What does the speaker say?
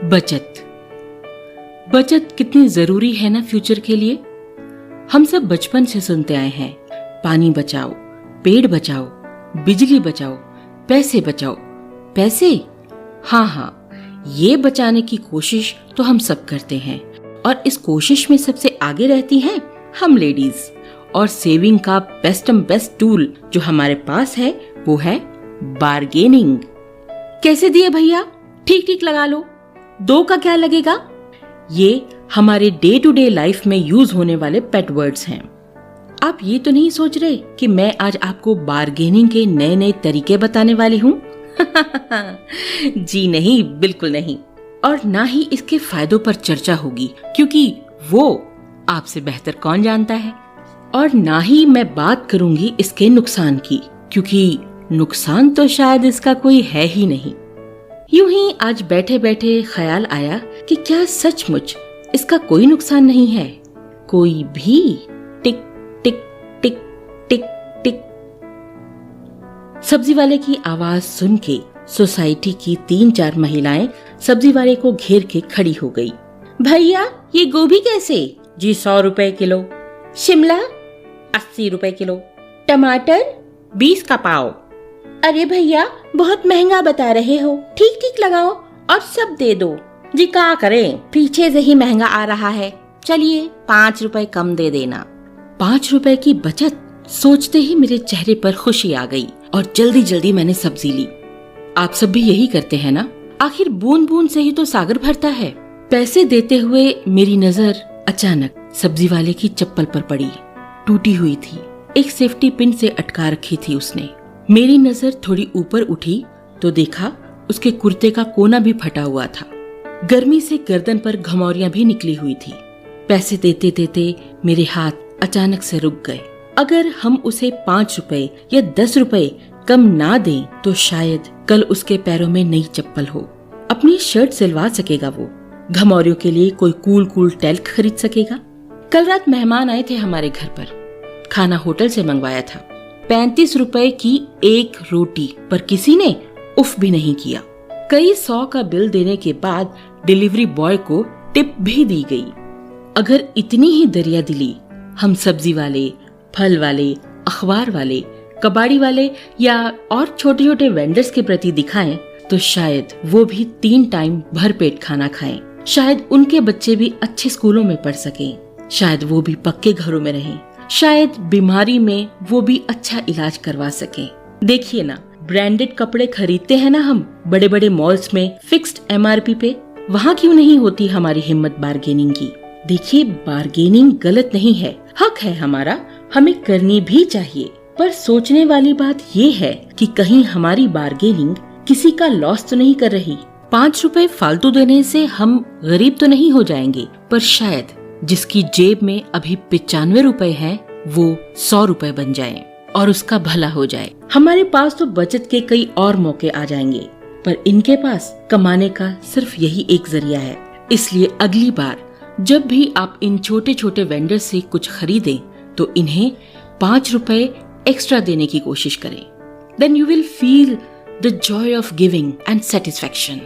बचत। बचत कितनी जरूरी है ना फ्यूचर के लिए। हम सब बचपन से सुनते आए हैं, पानी बचाओ, पेड़ बचाओ, बिजली बचाओ, पैसे बचाओ। पैसे, हाँ, ये बचाने की कोशिश तो हम सब करते हैं और इस कोशिश में सबसे आगे रहती हैं हम लेडीज। और सेविंग का बेस्ट टूल जो हमारे पास है वो है बार्गेनिंग। कैसे दिए भैया? ठीक लगा लो, 2 का क्या लगेगा? ये हमारे डे टू डे लाइफ में यूज होने वाले पेट वर्ड्स हैं। आप ये तो नहीं सोच रहे कि मैं आज आपको बार्गेनिंग के नए नए तरीके बताने वाली हूँ? जी नहीं, बिल्कुल नहीं। और ना ही इसके फायदों पर चर्चा होगी, क्योंकि वो आपसे बेहतर कौन जानता है। और ना ही मैं बात करूंगी इसके नुकसान की, क्योंकि नुकसान तो शायद इसका कोई है ही नहीं। यूं ही आज बैठे बैठे ख्याल आया कि क्या सचमुच इसका कोई नुकसान नहीं है? कोई भी? टिक टिक टिक टिक टिक। सब्जी वाले की आवाज सुन के सोसाइटी की 3-4 महिलाएं सब्जी वाले को घेर के खड़ी हो गई। भैया, ये गोभी कैसे? जी 100 रुपए किलो। शिमला 80 रुपए किलो। टमाटर 20 का पाव। अरे भैया, बहुत महंगा बता रहे हो, ठीक लगाओ और सब दे दो। जी क्या करें, पीछे से ही महंगा आ रहा है, चलिए 5 रुपए कम दे देना। 5 रुपए की बचत सोचते ही मेरे चेहरे पर खुशी आ गई और जल्दी जल्दी मैंने सब्जी ली। आप सब भी यही करते हैं ना? आखिर बूंद बूंद से ही तो सागर भरता है। पैसे देते हुए मेरी नजर अचानक सब्जी वाले की चप्पल पर पड़ी। टूटी हुई थी, एक सेफ्टी पिन से अटका रखी थी उसने। मेरी नजर थोड़ी ऊपर उठी तो देखा उसके कुर्ते का कोना भी फटा हुआ था। गर्मी से गर्दन पर घमौरियां भी निकली हुई थी। पैसे देते देते मेरे हाथ अचानक से रुक गए। अगर हम उसे 5 रुपए या 10 रुपए कम ना दें तो शायद कल उसके पैरों में नई चप्पल हो, अपनी शर्ट सिलवा सकेगा वो, घमौरियों के लिए कोई कूल टेल्क खरीद सकेगा। कल रात मेहमान आए थे हमारे घर पर, खाना होटल से मंगवाया था। 35 रुपए की एक रोटी पर किसी ने उफ भी नहीं किया। कई 100 का बिल देने के बाद डिलीवरी बॉय को टिप भी दी गई। अगर इतनी ही दरिया दिली हम सब्जी वाले, फल वाले, अखबार वाले, कबाड़ी वाले या और छोटे छोटे वेंडर्स के प्रति दिखाएं तो शायद वो भी 3 टाइम भरपेट खाना खाएं। शायद उनके बच्चे भी अच्छे स्कूलों में पढ़ सकें। शायद वो भी पक्के घरों में रहें। शायद बीमारी में वो भी अच्छा इलाज करवा सकें। देखिए ना, ब्रांडेड कपड़े खरीदते हैं ना हम बड़े बड़े मॉल्स में फिक्स्ड MRP पे, वहाँ क्यों नहीं होती हमारी हिम्मत बार्गेनिंग की? देखिए, बार्गेनिंग गलत नहीं है, हक है हमारा, हमें करनी भी चाहिए। पर सोचने वाली बात ये है कि कहीं हमारी बार्गेनिंग किसी का लॉस तो नहीं कर रही। 5 रुपए फालतू देने से हम गरीब तो नहीं हो जाएंगे, पर शायद जिसकी जेब में अभी 95 रुपए हैं वो 100 रुपए बन जाएं और उसका भला हो जाए। हमारे पास तो बचत के कई और मौके आ जाएंगे, पर इनके पास कमाने का सिर्फ यही एक जरिया है। इसलिए अगली बार जब भी आप इन छोटे छोटे वेंडर से कुछ खरीदें तो इन्हें 5 रुपए एक्स्ट्रा देने की कोशिश करें। Then you will feel the joy of giving and satisfaction.